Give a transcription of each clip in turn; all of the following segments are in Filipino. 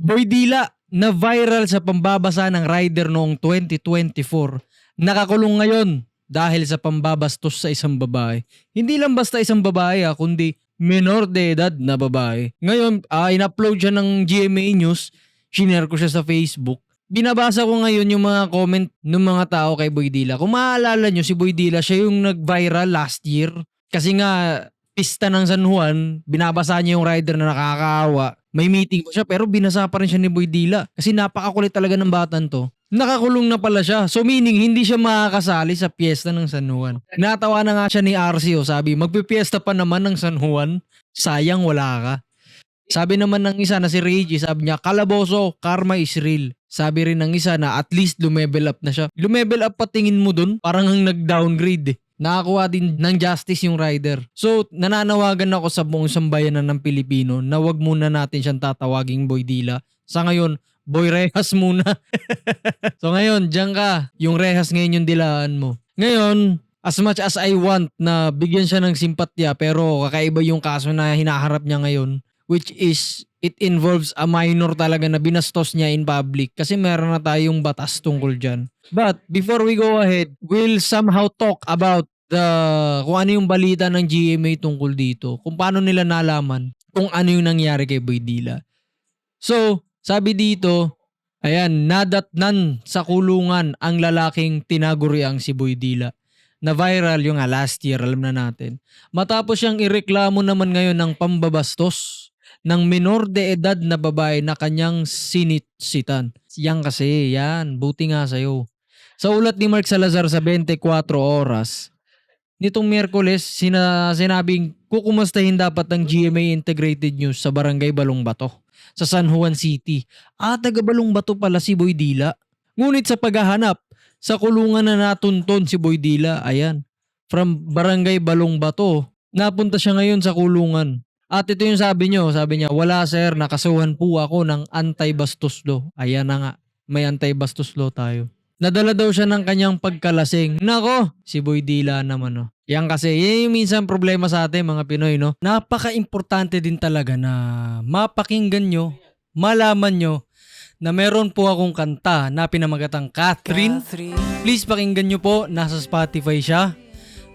Boy Dila na viral sa pambabasa ng rider noong 2024. Nakakulong ngayon dahil sa pambabastos sa isang babae. Hindi lang basta isang babae kundi menor de edad na babae. Ngayon, in-upload siya ng GMA News. Shinare ko siya sa Facebook. Binabasa ko ngayon yung mga comment ng mga tao kay Boy Dila. Kung maaalala nyo, si Boy Dila, siya yung nag-viral last year. Kasi nga, pista ng San Juan, binabasa niya yung rider na nakakaawa. May meeting po siya pero binasa pa rin siya ni Boy Dila. Kasi napakakulit talaga ng batan to. Nakakulong na pala siya. So meaning, hindi siya makakasali sa piyesta ng San Juan. Natawa na nga siya ni RC. Sabi, magpipiesta pa naman ng San Juan. Sayang wala ka. Sabi naman ng isa na si Reggie, sabi niya, Calabozo, karma is real. Sabi rin ng isa na at least lumevel up na siya. Lumevel up pa tingin mo dun? Parang nag-downgrade Nakakuha din ng justice yung rider. So, nananawagan ako sa buong sambayanan ng Pilipino na wag muna natin siyang tatawaging Boy Dila. Sa ngayon, Boy Rehas muna. So ngayon, diyan ka. Yung Rehas ngayon yung dilaan mo. Ngayon, as much as I want na bigyan siya ng simpatya pero kakaiba yung kaso na hinaharap niya ngayon, which is it involves a minor talaga na binastos niya in public kasi meron na tayong batas tungkol dyan. But before we go ahead, we'll somehow talk about kung ano yung balita ng GMA tungkol dito, kung paano nila nalaman kung ano yung nangyari kay Boy Dila. So, sabi dito, ayan, nadatnan sa kulungan ang lalaking tinaguriang si Boy Dila. Na viral yung last year, alam na natin. Matapos siyang ireklamo naman ngayon ng pambabastos ng menor de edad na babae na kanyang sinitsitan. Yan kasi, yan. Buti nga sa'yo. Sa ulat ni Mark Salazar sa 24 oras, nitong Miyerkules, sinabing kukumustahin dapat ng GMA Integrated News sa Barangay Balongbato sa San Juan City. Taga Balongbato pala si Boy Dila. Ngunit sa paghahanap, sa kulungan na natunton si Boy Dila, ayan, from Barangay Balongbato, napunta siya ngayon sa kulungan. At ito yung sabi niya, wala sir, nakasuhan po ako ng anti-bastos law. Ayan na nga, may anti-bastos law tayo. Nadala daw siya ng kanyang pagkalasing. Nako, si Boy Dila naman Yan kasi, yan yung minsan problema sa atin mga Pinoy Napaka-importante din talaga na mapakinggan nyo, malaman nyo, na meron po akong kanta na pinamagatang Catherine. Please pakinggan nyo po, nasa Spotify siya.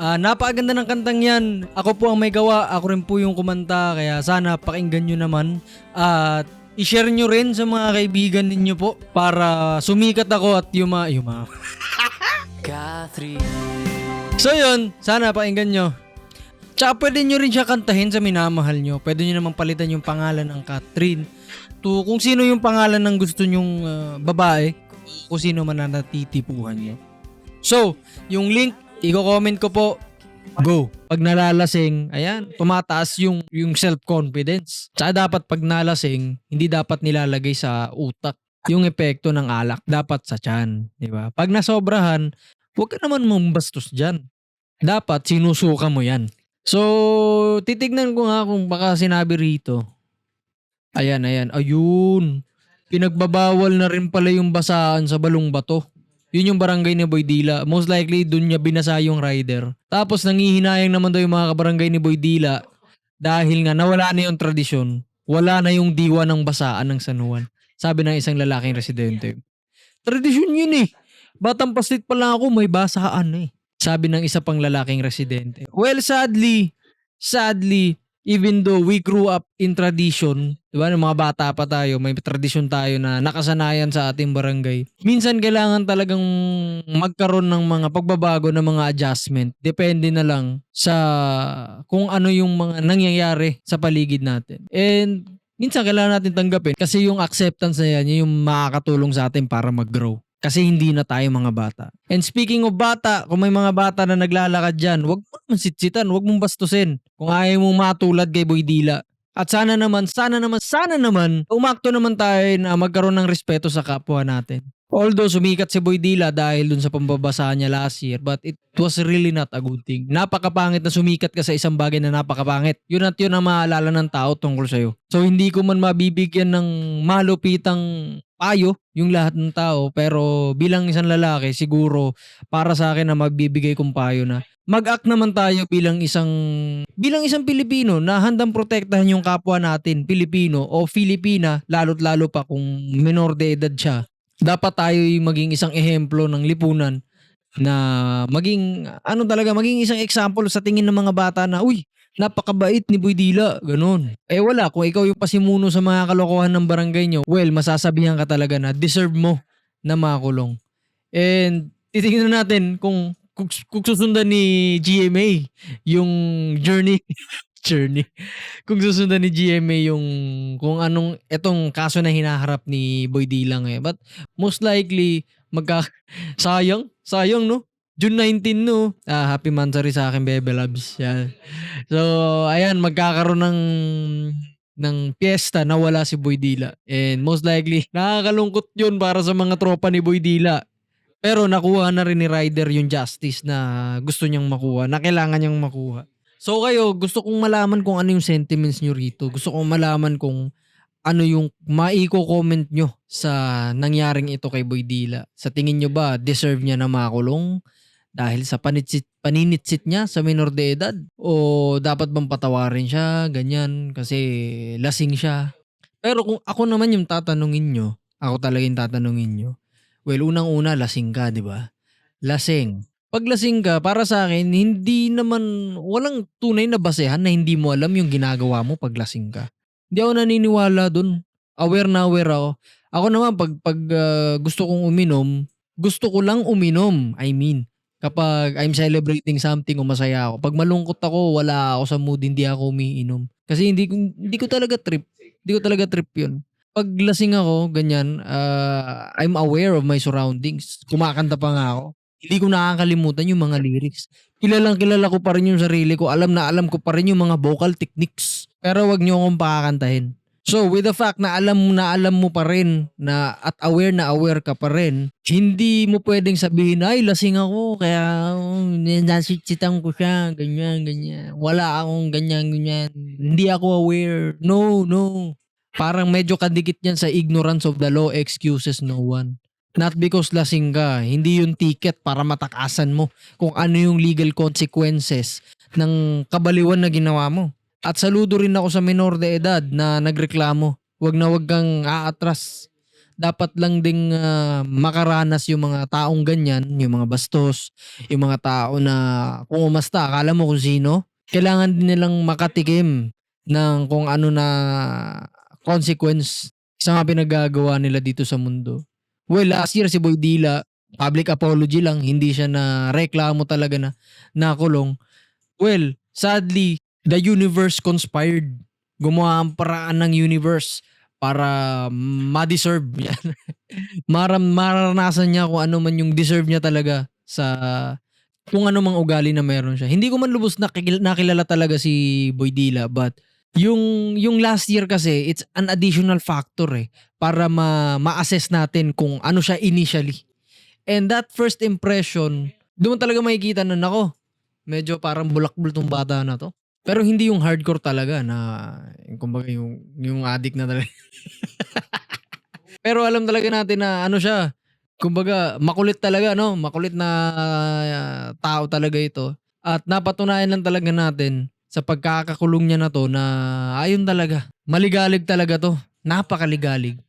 Napakaganda ng kantang yan. Ako po ang may gawa, ako rin po yung kumanta, kaya sana pakinggan nyo naman. At i-share nyo rin sa mga kaibigan ninyo po para sumikat ako at yuma. So yun, sana pakinggan nyo. Tsaka pwede nyo rin siya kantahin sa minamahal nyo. Pwede nyo naman palitan yung pangalan ng Catherine to kung sino yung pangalan ng gusto nyong babae, kung sino man na natitipuhan nyo. So, yung link, i-comment ko po. Go. Pag nalalasing, ayan, tumataas yung self-confidence. Tsaka dapat pag nalasing, hindi dapat nilalagay sa utak yung epekto ng alak. Dapat sa tiyan. Diba? Pag nasobrahan, huwag ka naman mambastos dyan. Dapat sinusuka mo yan. So, titignan ko nga kung baka sinabi rito. Ayan. Ayun. Pinagbabawal na rin pala yung basaan sa Balongbato. Yun yung barangay ni Boy Dila. Most likely, dun niya binasa yung rider. Tapos nangihinayang naman daw yung mga kabarangay ni Boy Dila dahil nga nawala na yung tradisyon. Wala na yung diwa ng basaan ng San Juan. Sabi ng isang lalaking residente. Tradisyon yun Batang paslit pa lang ako, may basaan Sabi ng isa pang lalaking residente. Well, sadly, even though we grew up in tradition, diba, ng mga bata pa tayo, may tradisyon tayo na nakasanayan sa ating barangay. Minsan kailangan talagang magkaroon ng mga pagbabago ng mga adjustment. Depende na lang sa kung ano yung mga nangyayari sa paligid natin. And minsan kailangan natin tanggapin kasi yung acceptance na yan, yung makakatulong sa atin para mag-grow. Kasi hindi na tayo mga bata. And speaking of bata, kung may mga bata na naglalakad dyan, huwag mo naman sitsitan, huwag mong bastusin. Kung ayaw mong matulad kay Boy Dila. At sana naman, umakto naman tayo na magkaroon ng respeto sa kapwa natin. Although sumikat si Boy Dila dahil dun sa pambabasa niya last year, but it was really not a good thing. Napakapangit na sumikat ka sa isang bagay na napakapangit. Yun at yun ang maalala ng tao tungkol sa'yo. So hindi ko man mabibigyan ng malupitang payo yung lahat ng tao, pero bilang isang lalaki siguro para sa akin na magbibigay kong payo na mag-act naman tayo bilang isang Pilipino na handang protektahan yung kapwa natin Pilipino o Filipina, lalo't lalo pa kung menor de edad siya. Dapat tayo'y maging isang ehemplo ng lipunan na maging ano talaga, maging isang example sa tingin ng mga bata na, "Uy, napakabait ni Boy Dila," gano'n. Eh, wala, kung ikaw yung pasimuno sa mga kalokohan ng barangay niyo, well, masasabihan ka talaga na deserve mo na makulong. And titingnan natin kung susundan ni GMA yung journey journey, kung susundan ni GMA yung kung anong etong kaso na hinaharap ni Boy Dila ngayon. But most likely magka sayang 'no? June 19 'no? Happy monthsary sa akin Bebe Loves, yan. So, ayan magkakaroon ng piyesta na wala si Boy Dila and most likely nakakalungkot yun para sa mga tropa ni Boy Dila. Pero nakuha na rin ni Ryder yung justice na gusto niyang makuha, na kailangan niyang makuha. So kayo, gusto kong malaman kung ano yung sentiments niyo rito. Gusto kong malaman kung ano yung maiko-comment nyo sa nangyaring ito kay Boy Dila. Sa tingin nyo ba deserve niya na makulong dahil sa paninitsit niya sa minor de edad? O dapat bang patawarin siya, ganyan, kasi lasing siya? Pero kung ako naman yung tatanungin nyo, ako talaga yung tatanungin nyo, well, unang-una, lasing ka, di ba? Lasing. Pag lasing ka, para sa akin, walang tunay na basehan na hindi mo alam yung ginagawa mo pag lasing ka. Hindi ako naniniwala dun. Aware na aware ako. Ako naman, pag gusto kong uminom, gusto ko lang uminom. I mean, kapag I'm celebrating something o masaya ako. Pag malungkot ako, wala ako sa mood, hindi ako umiinom. Kasi hindi ko talaga trip. Hindi ko talaga trip yun. Pag lasing ako, ganyan, I'm aware of my surroundings. Kumakanta pa nga ako. Hindi ko nakakalimutan yung mga lyrics. Kilalang kilala ko pa rin yung sarili ko. Alam na alam ko pa rin yung mga vocal techniques. Pero wag niyo akong pakakantahin. So, with the fact na alam mo pa rin na at na aware ka pa rin, hindi mo pwedeng sabihin, ay, lasing ako, kaya nasitsitan ko siya, ganyan, ganyan. Wala akong ganyan, ganyan. Hindi ako aware. No, no. Parang medyo kadikit yan sa ignorance of the law, excuses no one. Not because lasing ka, hindi yung ticket para matakasan mo kung ano yung legal consequences ng kabaliwan na ginawa mo. At saludo rin ako sa menor de edad na nagreklamo. Wag na wag kang aatras. Dapat lang ding makaranas yung mga taong ganyan, yung mga bastos, yung mga tao na kung umasta, akala mo kung sino. Kailangan din nilang makatikim ng kung ano na consequence sa mga pinagagawa nila dito sa mundo. Well, last year si Boy Dila, public apology lang, hindi siya na reklamo talaga na nakulong. Well, sadly, the universe conspired. Gumawa ang paraan ng universe para ma-deserve yan. Mararanasan niya kung ano man yung deserve niya talaga sa kung ano mang ugali na meron siya. Hindi ko man lubos nakilala talaga si Boy Dila, but yung last year kasi, it's an additional factor para ma-assess natin kung ano siya initially. And that first impression, doon mo talaga makikita na nako, medyo parang bulakbol tong bata na to. Pero hindi yung hardcore talaga na kumbaga yung addict na talaga. Pero alam talaga natin na ano siya, kumbaga makulit talaga, no? Makulit na tao talaga ito. At napatunayan lang talaga natin sa pagkakakulong niya na to na ayun talaga. Maligalig talaga to. Napakaligalig.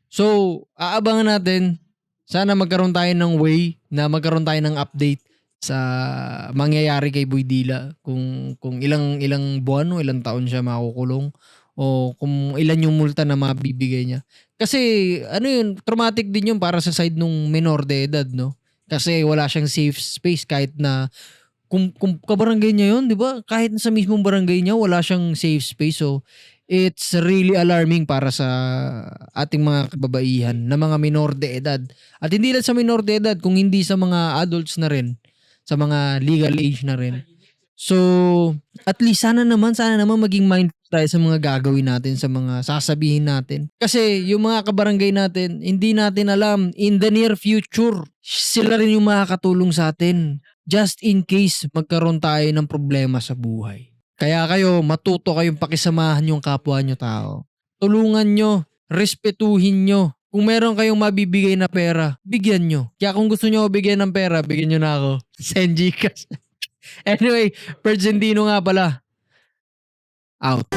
So, aabangan natin. Sana magkaroon tayo ng way na magkaroon tayo ng update sa mangyayari kay Boy Dila. Kung ilang buwan o ilang taon siya makukulong o kung ilan yung multa na mabibigay niya. Kasi ano yun, traumatic din yun para sa side nung menor de edad, no? Kasi wala siyang safe space kahit na kung kabarangay niya yun, di ba? Kahit sa mismong barangay niya, wala siyang safe space. So, it's really alarming para sa ating mga kababaihan na mga minor de edad. At hindi lang sa minor de edad, kung hindi sa mga adults na rin, sa mga legal age na rin. So, at least sana naman maging mindful tayo sa mga gagawin natin, sa mga sasabihin natin. Kasi yung mga kabarangay natin, hindi natin alam, in the near future, sila rin yung makakatulong sa atin. Just in case magkaroon tayo ng problema sa buhay. Kaya kayo, matuto kayong pakisamahan yung kapwa nyo tao. Tulungan nyo, respetuhin nyo Kung meron kayong mabibigay na pera, bigyan nyo. Kaya kung gusto nyo ako bigyan ng pera, bigyan nyo na ako. Send Gcash. Anyway, Pergentino nga pala. Out.